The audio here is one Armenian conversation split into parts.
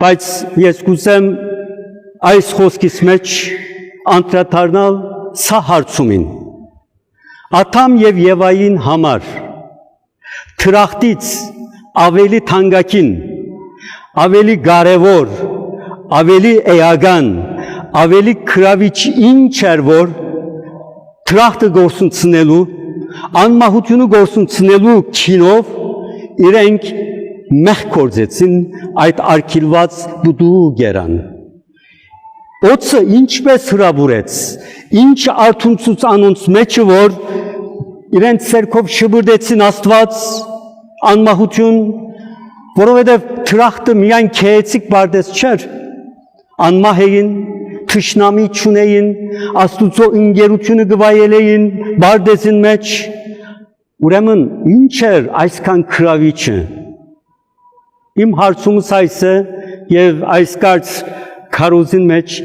բայց ես կուզեմ այս խոսքիս մեջ անդրադառնալ սա հարցումին։ Աթամ եւ Եվային համար թրախտից ավելի թանկագին, ավելի կարևոր, ավելի էական, ավելի քրավիչ ինչ էր, որ թրախտը գործունեելու, անմահությունը գործունեելու քինով իրենք մեղք գործեցին այդ արգելված բուդու գերան։ Օծը ինչպես հրավուրեց, ինչ արթունցուց անոնց մեջը, որ իրենց սերքով շբրդեցին Աստված, անմահություն, որովհետև թրախտը միայն քեեցիկ բարդես չէր, անմահ էին, թշնամի չունեին, Աստուծո ընկերությունը գվայել էին բարդեսին մեջ, ուրեմն ինչ էր այսքան քրավիչը։ Իմ հարցումս այս է եւ այս կարծ քարոզին մեջ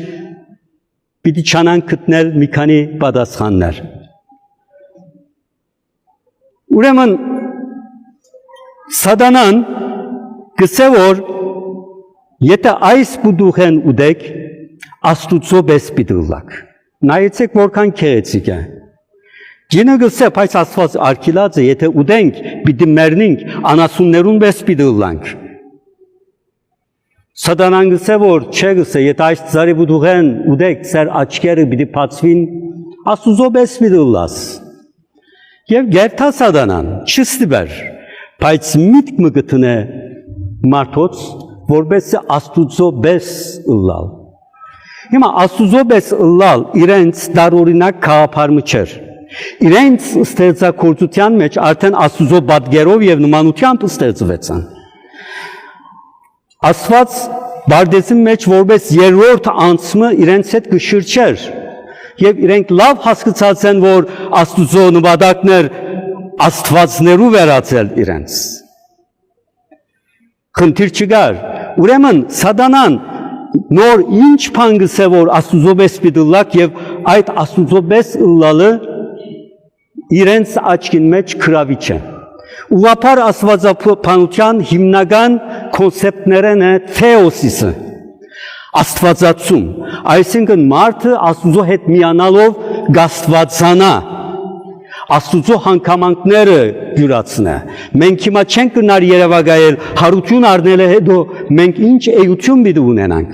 պիտի չանան գտնել մի քանի պատասխաններ։ Ուրեմն Սատանան գսե որ եթե այս բուդուխեն ուդեք Աստուծո պես պիտի լակ։ Նայեցեք որքան քեեցիկ է։ Ջինը գսե բայց Աստված արգելած է եթե ուդենք պիտի մեռնենք անասուններուն պես պիտի լանք։ Սատանան գսե որ չէ գսե եթե այս ծարի բուդուխեն ուդեք սեր աչքերը պիտի բացվին Աստուծո պես պիտի լաս։ Եվ գերտա Սատանան չստիբեր, բայց միտք մը գտնե մարդոց, որպես Աստուծո պես ըլլալ։ Հիմա Աստուծո պես ըլլալ իրենց տարօրինակ գաղափարը չէր։ Իրենց ստեղծագործության մեջ արդեն Աստուծո պատկերով եւ նմանությամբ ստեղծվեցան։ Աստված բարդեսի մեջ որպես երրորդ անձը իրենց հետ կշրջեր եւ իրենք լավ հասկացած են, որ Աստուծո նպատակներ Աստվածներու վերածել իրենց։ Խնդիր չկար։ Ուրեմն Սատանան նոր ինչ բան գսե որ Աստուծո պես պիտի լակ եւ այդ Աստուծո պես ըլլալը իրենց աչքին մեջ քրավիչ է։ Ուղղափառ աստվածաբանության հիմնական կոնցեպտներն է թեոսիսը, աստվածացում, այսինքն մարդը Աստուծո հետ միանալով գաստվածանա, Աստուծո հանգամանքները յուրացնե։ Մենք հիմա չենք գնար երևակայել հարություն առնելը հետո մենք ինչ էություն պիտի ունենանք։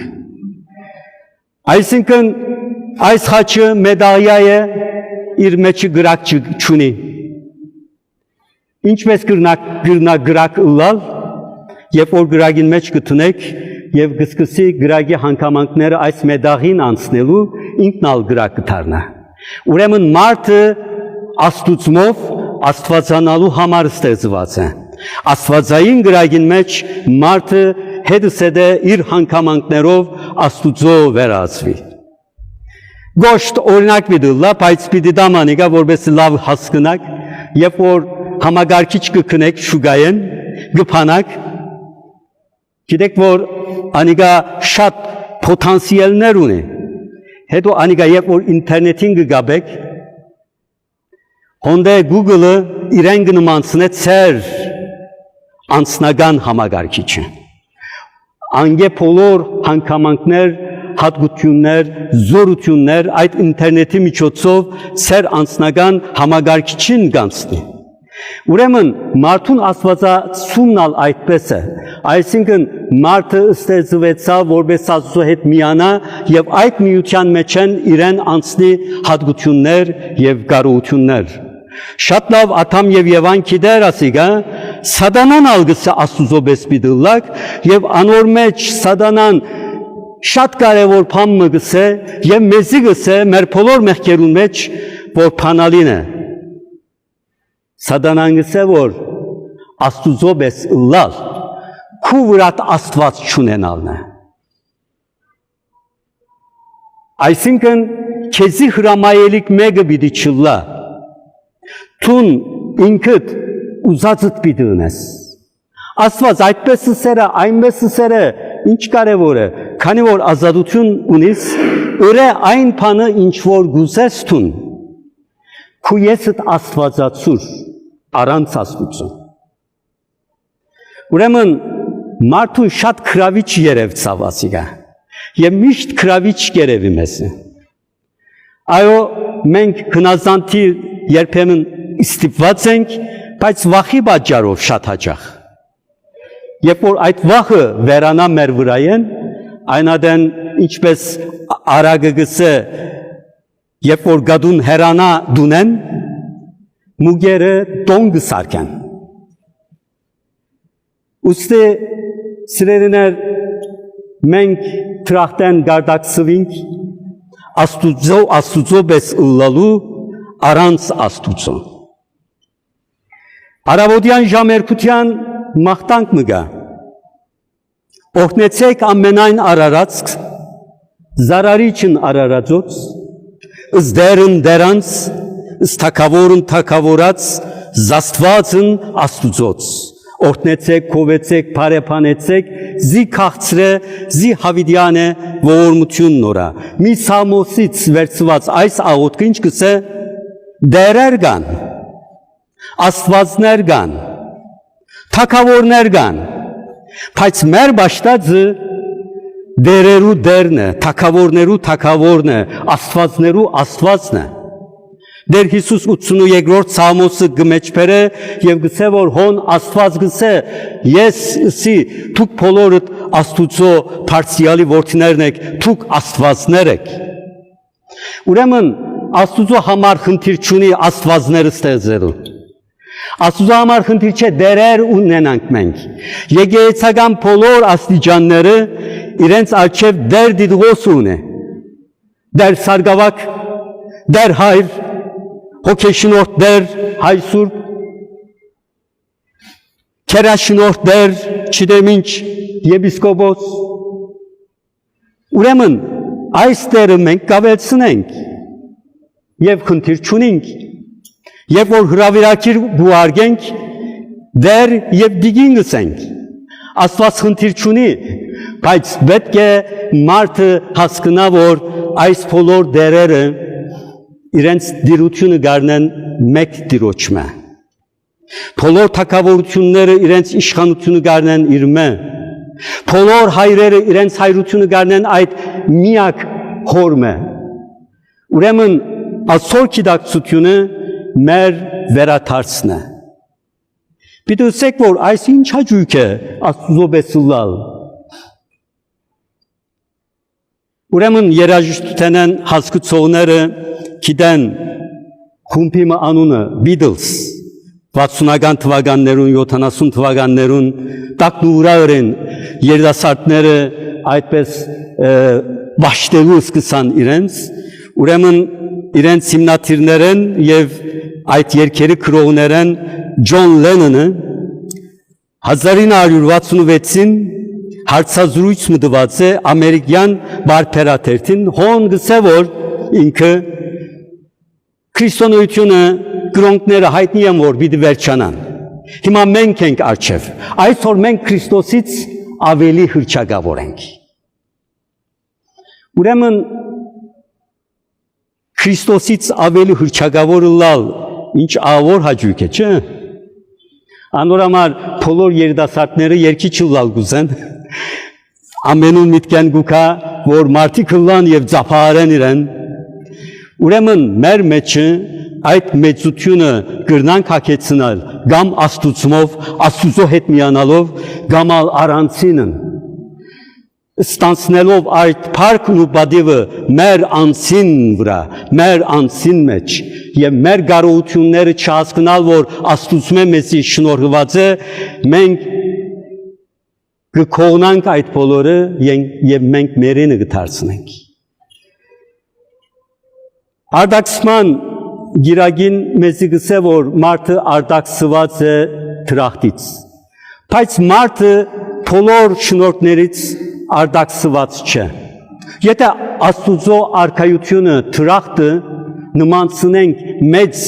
Այսինքն այս խաչը մեդալիա է, իր մեջը գրակ չունի։ Ինչպես գրնա գրակ ըլլալ, երբ որ գրագին մեջ գտնեք եւ գսկսի գրագի հանգամանքները այս մեդաղին անցնելու ինքնալ գրակ կդառնա։ Ուրեմն մարդը Աստուծմով աստվածանալու համար ստեղծված է։ Աստվածային գրագին մեջ մարդը հետսեդե իր հանգամանքներով Աստուծո վերածվի։ Գոշտ օրինակ պիտի լա, բայց պիտի դամանիկա որպես լավ հասկանաք, երբ որ համագարկիչ կքնեք շուգայեն, գփանակ, գիտեք որ անիկա շատ պոտենցիալներ ունի։ Հետո անիկա երբ որ ինտերնետին գգաբեք, հոնդե Google-ը իրեն գնմանցնե ծեր անձնական համագարկիչը։ Անգե բոլոր հանգամանքներ, հատկություններ, զորություններ այդ ինտերնետի միջոցով ծեր անձնական համագարկիչին կանցնի։ Ուրեմն մարդուն աստվածացումն այդպես է, այսինքն մարդը ստեղծվեցավ որպես Աստծո հետ միանա եւ այդ միության մեջ են իրեն անցնի հատկություններ եւ կարողություններ։ Շատ լավ Աթամ եւ Եվան գիտեր ասիկա, Սատանան ալգսը Աստուծո պես պիտի լակ եւ անոր մեջ Սատանան շատ կարեւոր բան մը գսե եւ մեզի գսե մեր բոլոր մեղքերուն մեջ որ փանալին է։ Սատանան գսե որ Աստուծո պես ըլլալ քու վրատ Աստված չունենալն է։ Այսինքն քեզի հրամայելիք մեկը պիտի չլա։ Տուն ինքդ ուզածդ պիտի ունես։ Աստված այդպես սերը, այնպես սերը, ինչ կարևոր է, քանի որ ազատություն ունիս, ուրե այն բանը ինչ որ գուզես տուն, քու եսդ աստվածացուր, առանց Աստուծո։ Ուրեմն մարդուն շատ քրավիչ երև ցավասիգա եւ միշտ քրավիչ երևի մեզ այո մենք հնազանդի երբեմն ստիպված ենք բայց վախի պատճառով շատ հաճախ երբ որ այդ վախը վերանա մեր վրայեն այնադեն ինչպես արագը գսե երբ որ գադուն հերանա դունեն մուգերը տոնգ սարքեն ուստի սիրելիներ մենք տրախտեն գարդակսվինք աստուծո բես ըլլալու առանց աստուծո արավոտյան ժամերկության մաղթանք մգա օգնեցեք ամենայն արարածք զարարիչն արարածոց ըստ դերն դերանց ըստ թակավորն թակավորած զաստվածն աստուծոց օգնեցեք կովեցեք բարեփանեցեք զի քաղցրե զի հավիդյան է ողորմություն նորա մի սամոսից վերցված այս աղոթքը ինչ կսե դերեր կան աստվածներ կան թակավորներ կան բայց մեր բաշտածը դերերու դերն է թակավորներու թակավորն է աստվածներու աստվածն է Դեր Հիսուս 82-րդ Սամոսը գմեջբերը եւ գսե որ հոն Աստված գսե ես սի դուք բոլորդ Աստուծո Փարսիալի որդիներն եք դուք Աստվածներ եք Ուրեմն Աստուծո համար խնդիր չունի Աստվածները ստեղծելու Աստուծո համար խնդիր չէ դերեր ունենանք մենք Եկեղեցական բոլոր աստիճանները իրենց արժեվ դեր դիդղոս ունի դեր սարգավակ դեր հայր հոգեշնորհ դեր հայ սուրբ քերաշնորհ դեր չդեմ ինչ եպիսկոպոս ուրեմն այս դերը մենք կավեցնենք եւ խնդիր չունենք երբ որ հրավիրակիր բուարգենք դեր եւ դիգին գսենք Աստված խնդիր չունի բայց պետք է մարդը հասկանա որ այս բոլոր դերերը իրենց դիրությունը գարնեն մեկ դիրոճմը բոլոր թակավորությունները իրենց իշխանությունը գարնեն իրմը բոլոր հայրերը իրենց հայրությունը գարնեն այդ միակ հորմը ուրեմն այսօր գիտակցությունը մեր վերաթարցն է պիտի ասեք որ այս ինչ հաճույք է Աստծո բեսուլալ ուրեմն երաժշտութենեն հասկացողները Գիտեն խումբիմը անունը Beatles 60-ական թվականներուն 70 թվականներուն տակնուրարեն երիտասարդները այդպես բաշտելու սկսան իրենց ուրեմն իրենց հիմնադիրներն եւ այդ երգերի քրոուներն Ջոն Լենոնը 1966-ին հարցազրույց մտված է ամերիկյան բարբերաթերթին հոն գսե որ ինքը Քրիստոնեությունը գրոնքները հայտնի են որ պիտի վերջանան հիմա մենք ենք արժև այսօր մենք Քրիստոսից ավելի հռչակավոր ենք ուրեմն Քրիստոսից ավելի հռչակավոր լալ ինչ ավոր հաճույք է չէ անորամար բոլոր երիտասարդները երկի չլալ գուզեն ամենուն միտքեն գուքա որ մարդիկ լան եւ ծափարեն իրեն Ուրեմն մեր մեջը այդ մեծությունը գրնանք հակեցնալ գամ աստուծմով, աստուծո հետ միանալով, գամ առանցինն ստանցնելով այդ փառքն ու բադիվը մեր անձին վրա, մեր անձին մեջ եւ մեր գարողությունները չհասկանալ, որ աստուծմե մեզի շնորհված է, մենք կքողնանք այդ բոլորը եւ մենք մերենը կդարձնենք Արդակսման գիրագին մեզի գսե որ մարդը արդակսված է տրախտից բայց մարդը բոլոր շնորհներից արդակսված չէ Եթե Աստուծո արքայությունը տրախտը նմանցնենք մեծ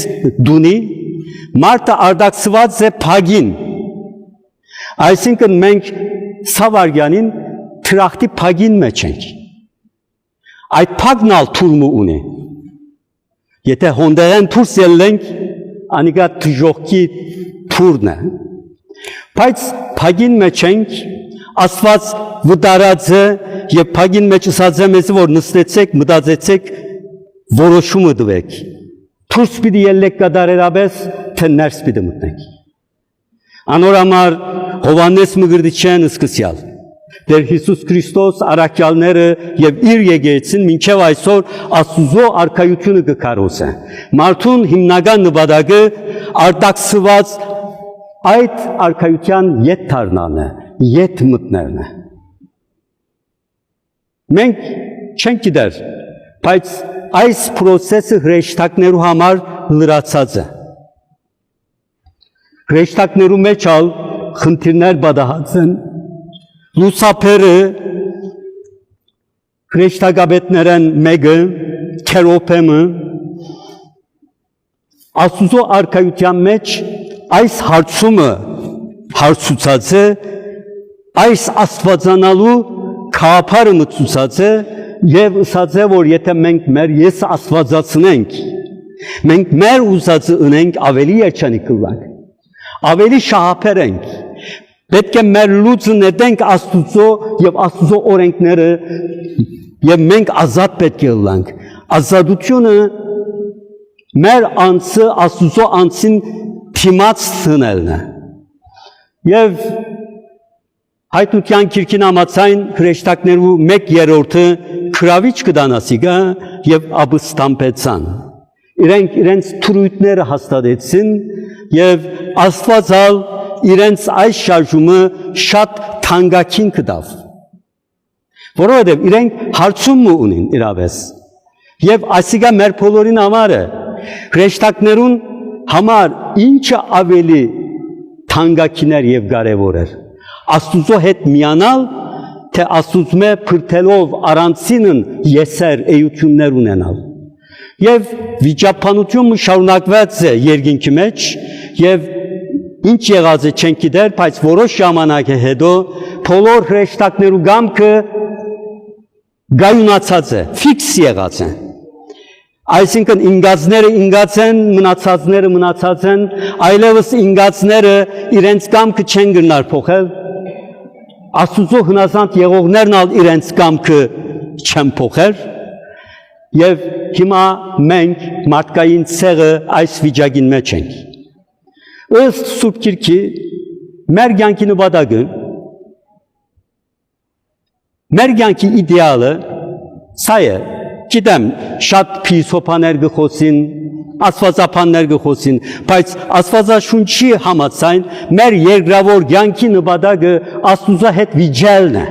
դունի մարդը արդակսված է փագին Այսինքն մենք Սավարգյանին տրախտի փագին մեջ ենք Այդ փագնալ թուրմը ունի Եթե հոնդերեն թուրս ելենք, անիկա թժողքի թուրն է։ Բայց փագին մեջ ենք, Աստված վտարածը եւ փագին մեջ ասած է մեզ որ նստեցեք, մտածեցեք, որոշումը տվեք։ Դուրս պիտի ելեք կդարերաբես, թե ներս պիտի մտնեք։ Անոր համար Հովանես Մգրտիչյան սկսյալ Դեր Հիսուս Քրիստոս առաքյալները եւ իր եկեղեցին մինչեւ այսօր Աստուծո արքայությունը կկարոս է։ Մարդուն հիմնական նպատակը արտաքսված այդ արքայության ետ դառնալն է, ետ մտնելն է։ Մենք չենք գիտեր, բայց այս process-ը հրեշտակներու համար լրացած է։ Հրեշտակներու մեջ ալ խնդիրներ բադահած են, լուսապերը հրեշտակաբետներեն մեկը, Քերոպեմը, Աստուծո արքայության մեջ այս հարցումը հարցուցած է, այս աստվածանալու քաղափարը մտցուցած է եւ ըսած է, որ եթե մենք մեր ես աստվածացնենք, մենք մեր ուզածը ունենք ավելի երջանիկ կլանք, ավելի շահապերենք, պետք է մեր լուծը նետենք Աստուծո եւ Աստուծո օրենքները եւ մենք ազատ պետք է լանք, ազատությունը մեր անձը Աստուծո անձին թիմած ցնելն է եւ հայտության քիրքին համաձայն հրեշտակներու 1/3-ը քրավիչ կդանասիգա եւ աբստամբեցան իրենց թրույթները հաստատեցին եւ Աստվածալ իրենց այս շարժումը շատ թանկագին կդավ որովհետեւ իրենք հարցում ունին իրավես եւ այսիգա մեր բոլորին համար է հրեշտակներուն համար ինչը ավելի թանկագին էր եւ կարեւոր էր Աստուծո հետ միանալ թե Աստուծո փրթելով առանցինն եսեր էություններ ունենալ եւ վիճապանությունը շարունակված է երկինքի մեջ եւ ինչ եղած է չենք գիտեր, բայց որոշ ժամանակ հետո բոլոր հրեշտակներու գամքը գայունացած է, ֆիքս եղած է։ Այսինքն ինգածները ինգած են, մնացածները մնացած են, այլևս ինգածները իրենց գամքը չեն գնար փոխել։ Աստուծո հնազանդ եղողներն ալ իրենց գամքը չեն փոխել։ Եվ հիմա մենք մարդկային ցեղը այս վիճակին մեջ ենք։ Ըստ Սուրբ Գիրքի մեր կյանքի նպատակը, մեր կյանքի իդեալը սա է, գիտեմ, շատ փիլիսոփաներ գխոսին, աստվածապաններ գխոսին, բայց Աստվածաշունչի համաձայն մեր երկրավոր կյանքի նպատակը Աստուծո հետ վիճելն է։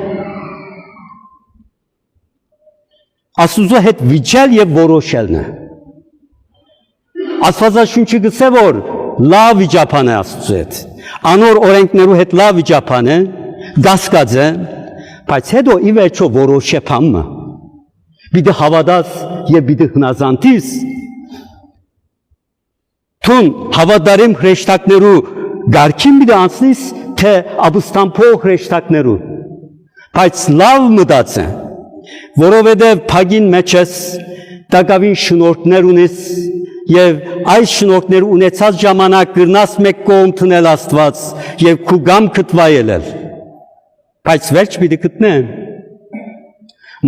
Աստուծո հետ վիճել եւ որոշելն է։ Աստվածաշունչը գսե որ լավ վիճապան է Աստծո հետ, անոր օրենքներու հետ լավ վիճապան է, գասկած է, բայց հետո ի վերջո որոշ է փամը, պիտի հավատաս և պիտի հնազանդիս, թուն հավատարիմ հրեշտակներու գարքին պիտի անցնիս, թե աբստամփող հրեշտակներու, բայց լավ մտած է, որովհետև փագին մեջ ես, տակավին շնորհքներ ունես, եւ այս շնորհքներ ունեցած ժամանակ գրնաս մեկ կողմ տնել Աստված եւ քու գամքը տվայելել բայց վերջ պիտի գտնեմ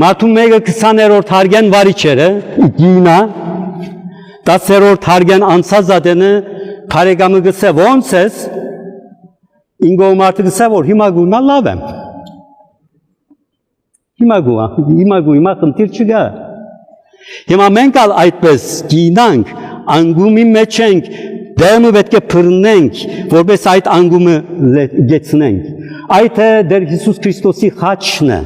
մարդու մեկը 20-րդ հարգեն վարիչերը գինա 10-րդ հարգեն անցած ադենը բարեկամը գսե ոնց ես ինգո մարդը գսե որ հիմա գումա լավ եմ հիմա խնդիր չկա հիմա մենք ալ այդպես գինանք անգումի մեջ ենք, դեմը պետք է փռնենք, որպես այդ անգումը գեցնենք։ Այդ է դեր Հիսուս Քրիստոսի խաչն է,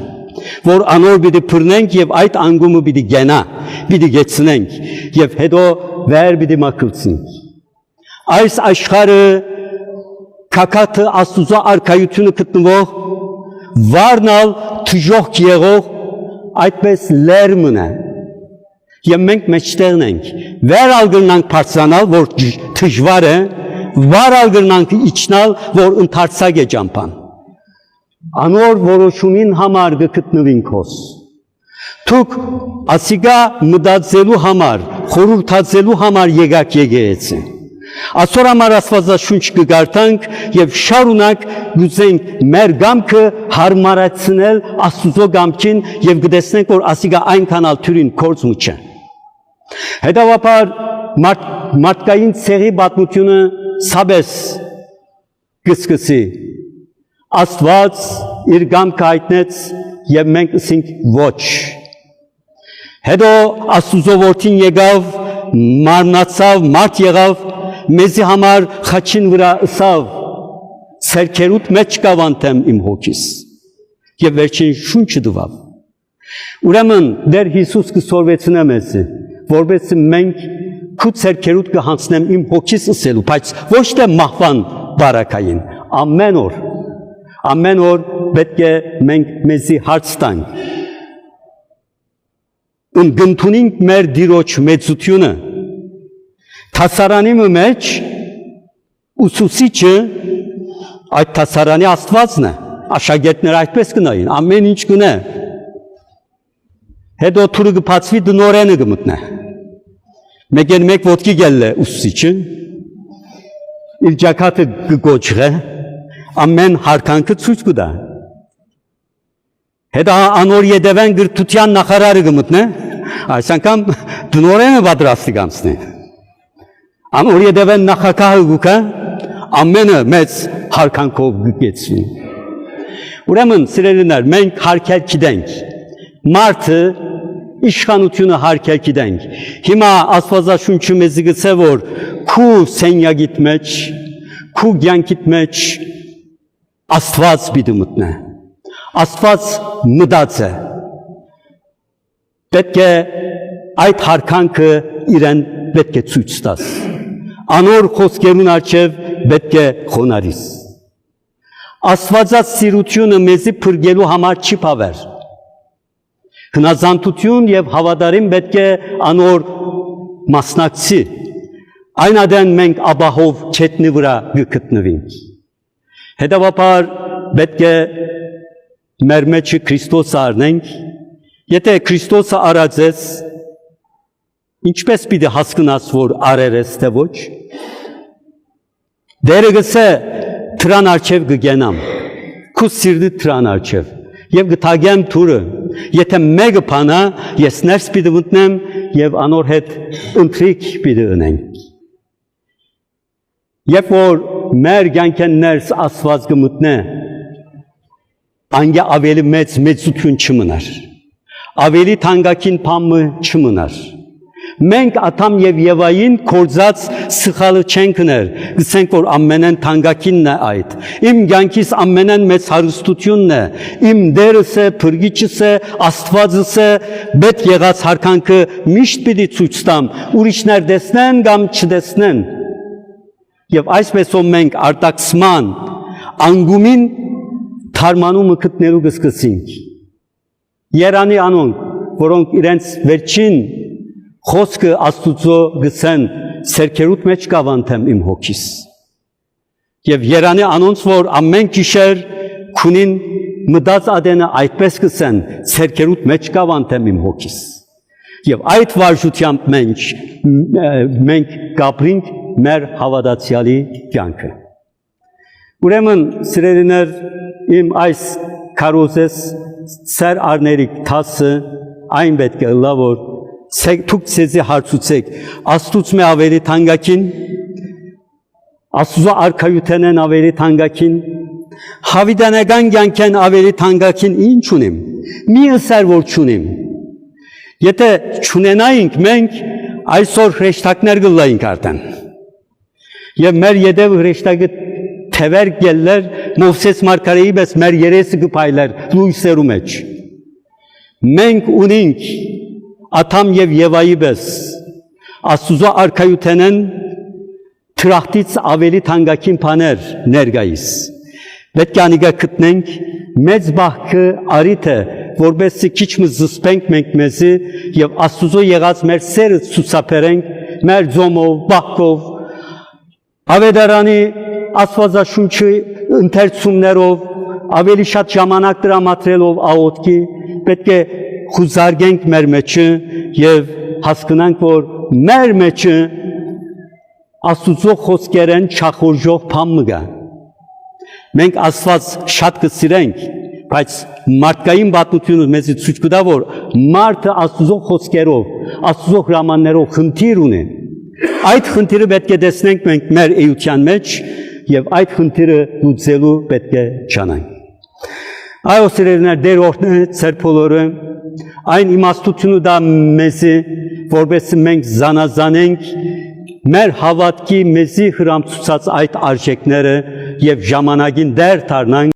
որ անոր պիտի փռնենք եւ այդ անգումը պիտի գենա, պիտի գեցնենք եւ հետո վեր պիտի մաքրցնենք։ Այս աշխարհը քակաթը Աստուծո արքայությունը գտնվող վառնալ թժող եղող այդպես լերմն է։ Եվ մենք մեջտեղն ենք, վեր ալգրնանք պարծանալ, որ թժվար է, վար ալգրնանք իչնալ, որ ընթարցակ է ճամպան։ Անոր որոշումին համար գկտնվին քոս։ Թուք ասիգա մտածելու համար, խորհրդածելու համար եկակ եկեղեցի։ Այսօր համար Աստվածաշունչ կգարտանք եւ շարունակ գուզենք մեր գամքը հարմարացնել Աստծո գամքին եւ գտեսնենք, որ ասիգա այնքան ալ թյուրին կորձ ու չէ։ Հետևաբար մարդկային ցեղի պատմությունը սաբես կսկսի։ Աստված իր գամքը հայտնեց եւ մենք ասենք ոչ։ Հետո Աստուծո որդին եկավ, մարմնացավ, մարդ եղավ, մեզի համար խաչին վրա ըսավ, սերքերուտ մեջ կավանտեմ իմ հոգիս եւ վերջին շունչը դվավ։ Ուրեմն դեր Հիսուս կսորվեցնե մեզ, որովհետեւ մենք քու սերքերուտ կհանցնեմ իմ հոգիս ըսելու, բայց ոչ թե մահվան բարակային, ամեն օր պետք է մենք մեզի հարց տանք։ Ընկնդունենք մեր դիրոջ մեծությունը, թասարանի մեջ ուսուցիչը այդ թասարանի Աստվածն է, աշակերտները այդպես կնային, ամեն ինչ կնե, հետո թուրը կփացվի դնորենը կմտնե, մեկեն մեկ ոտքի գելլե ուսուցիչը, իր ջակատը կգոչղե, ամեն հարկանքը ցույց կտա, հետո անոր ետևեն գրթության նախարարը կմտնե, այս անգամ դնորենը պատրաստի կանցնի, անոր ետևեն նախագահը գուկա, ամենը մեծ հարկանքով գգեցվի։ Ուրեմն սիրելիներ, մենք հարկել գիտենք, մարդը իշխանությունը հարկել գիտենք։ Հիմա Աստվածաշունչը մեզ գծե, որ քու սենյակիդ մեջ, քու կյանքիդ մեջ Աստված պիտի մտնե։ Աստված մտած է։ Պետք է այդ հարկանքը իրեն պետք է ցույց տաս։ Անոր խոսքերուն առջև պետք է խոնարհիս։ Աստվածած սիրությունը մեզի փրկելու համար չի բավեր։ Հնազանդություն եւ հավատարիմ պետք է անոր մասնակցի։ Այն ադեն մենք աբահով չետնի վրա գտնվենք։ Հետևաբար պետք է մեր մեջը Քրիստոս առնենք, եթե Քրիստոսը արածես, ինչպես պիտի հասկնաս, որ արեր ես թե ոչ, դերը գսե թրան արջև գգենամ, քու սիրդի թրան արջև, և գտագեմ թուրը, եթե մեկը պանա, ես ներս պիտի մտնեմ և անոր հետ ընտրիկ պիտի ընենք։ Երբ որ մեր կյանքեն ներս Աստված կմտնե, անգե ավելի մեծ մեծություն չմնար, ավելի թանկագին բամը չմնար։ Մենք Ադամ եւ Եվային կործած սխալը չենք ներ, գսենք որ ամենեն թանկագինն է այդ։ Իմ կյանքիս ամենեն մեծ հարստությունն է, իմ դերս է, փրկիչս է, Աստվածս է, պետք եղած հարկանքը միշտ պիտի ցույց տամ, ուրիշներ տեսնեն կամ չտեսնեն։ Եվ այսպեսով մենք արտաքսման անգումին թարմանումը գտնելու կսկսենք։ Երանի անոնք, որոնք իրենց վերջին խոսքը Աստուծո գսեն, սերքերուտ մեջ կավանտեմ իմ հոգիս։ Եվ երանի անոնց, որ ամեն գիշեր քունին մտած ադենը այդպես գսեն, սերքերուտ մեջ կավանտեմ իմ հոգիս։ Եվ այդ վարժությամբ մենք կապրինք մեր հավատացյալի կյանքը։ Ուրեմն սիրելիներ, իմ այս քարոզես սեր արներիք թասը այն պետք է լա, որ դուք ցեզի հարցուցեք, Աստուծո մե ավելի թանկագին, Աստուծո արքայութենեն ավելի թանկագին, հավիտենական կյանքեն ավելի թանկագին ինչ ունիմ, մի ըսեր որ չունիմ։ Եթե չունենայինք, մենք այսօր հրեշտակներ գլայինք արդեն։ Եվ մեր ետև հրեշտակը թևեր գելլեր, Մովսես մարգարեի պես մեր երեսը կփայլեր լույսերու մեջ։ Մենք ունենք Ադամ եւ Եվայի պես Աստուծո արքայութենեն թրախտից ավելի թանկագին բաներ ներկայիս։ Պետք է անիգա գտնենք մեծ բախքը արիթ է, որպեսզի քիչ մը զսպենք մենք մեզի եւ Աստուծո եղած մեր սերը ցուցաբերենք մեր ձոմով, բախքով, ավետարանի Աստվածաշունչի ընթերցումներով, ավելի շատ ժամանակ տրամադրելով աղոթքի, պետք է խուզարգենք մեր մեջը եւ հասկանանք, որ մեր մեջը Աստուծո խոսքերեն չախորժող բան մը գա։ Մենք Աստված շատ կսիրենք, բայց մարդկային պատմությունը մեզ ցույց կտա, որ մարդը Աստուծո խոսքերով, Աստուծո հրամաններով խնդիր ունի։ Այդ խնդիրը պետք է տեսնենք մենք մեր էության մեջ եւ այդ խնդիրը լուծելու պետք է ճանանք։ Այո, սիրելիներ, Տեր օրհնե ձեր բոլորը, այն իմաստությունը դա մեզի, որովհետեւ մենք զանազանենք մեր հավատքի մեզի հրամցուցած այդ արժեքները եւ ժամանակին դեր դառնանք